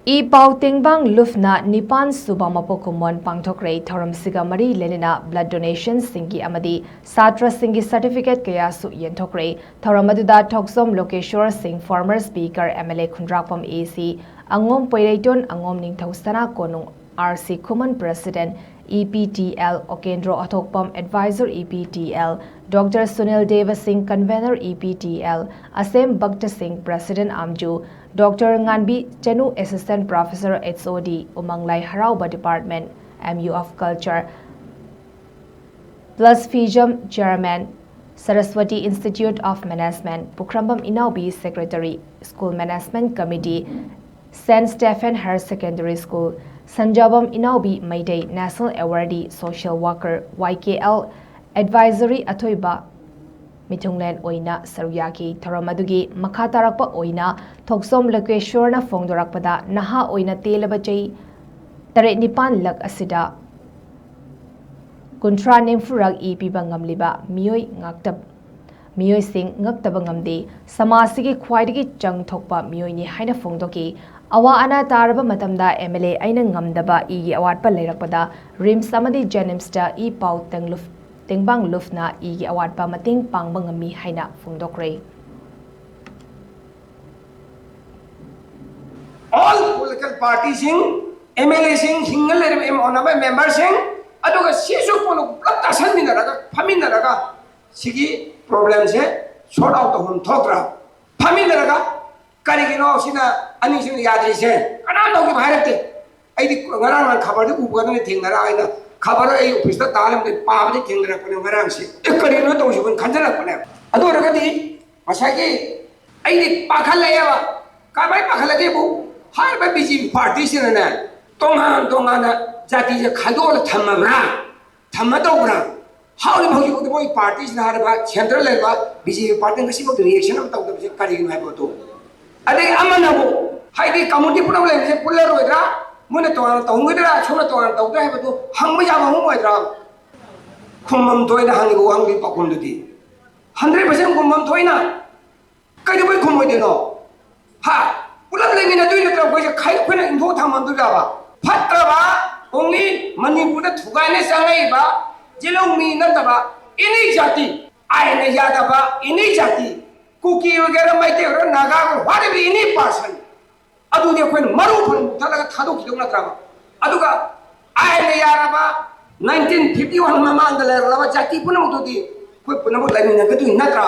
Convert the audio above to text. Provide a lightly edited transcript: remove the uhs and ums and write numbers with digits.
E-Pao Tengbang Lupna Nipan Siba Mapok Kumol Pangthokhre Thoram Siga Mari Lenina blood donation Singi Amadi Satra Singi certificate Kaya Su Yenthokre Thoram Aduda Thoksom Lokeshwar Singh former speaker MLA Khundrakpam AC Angom Poireiton Angom Ningthausana Konung RC Khuman President EPTL Okendro Athokpam Advisor EPTL Dr. Sunil Deva Singh Convener EPTL Asem Bhakta Singh President Amju Dr. Nganbi Chenu Assistant Professor HOD Umanglai Harauba Department MU of Culture plus Fijam Chairman Saraswati Institute of Management Pukrambam Inaubi Secretary School Management Committee St. Stephen Higher Secondary School Sanjabam Inaubi Mayday National Awardee Social Worker YKL Advisory Atoiba Mithunglen Oina Saruyaki Tharamadugi Makatarakpa Oina Thoksom Lokeshwarna Fongdorakpada Naha Oina Telabachai Tare Nipan Lak Asida Kuntra Nemfurag Ipi Bangamliba Mioi Ngaktab Mioi Sing Ngaktabangamde Samasigi Kwaidigi Jang Thokpa Mioi ni Haina Fongdoki Awa ana taraba matamda MLA aina ngamdaba igi award pa leirakpada Rims amadi Janimsta E-Pao Tengbang Lupna igi award pa mating pangbang ngami haina Phongdokhre. All political parties MLA hingal members aduga sisu polo plata sandinaraga faminaraga sigi problem se sort out hon thokra faminaraga karigino sina ani sina yadri se kana to ki bharate ai ngarang khabar de ubgan ne thingara aina khabar ai office ta talam de pa de thingara pone ngarang se karino to sibun khanjana pone adu ragadi masagi ai de pakhal ya ka bai pakhal de bu har ba biji party sina na tongan na jati je khadol thamabra thamadobra how the boy parties na har central level biji party ngasi bo reaction am taw de karino hai bo to Ade amanabu, Heidi community problem is a puller with Munato, Tonga, Chonato, Doctor Habatu, Hangmayama Humadra, Kumam Toina Hangu Hangi Pakundi. 100% Kumam Toina. Kaiway Kumodino. Ha! Puller in a doing it with a kite in Totamandurava. Patrava, only Manipur to Gaines Aleba, Jelumi Nataba, any jati, I Yadaba, any jati. Cookie you get a mighty Naga, whatever any person. Adu de Queen Maru Talaga Tadu Kilometrava. Aduga, I Yaraba, 1951 Mamma and the Lava Jati Puno to the Punamu Lamina Natra.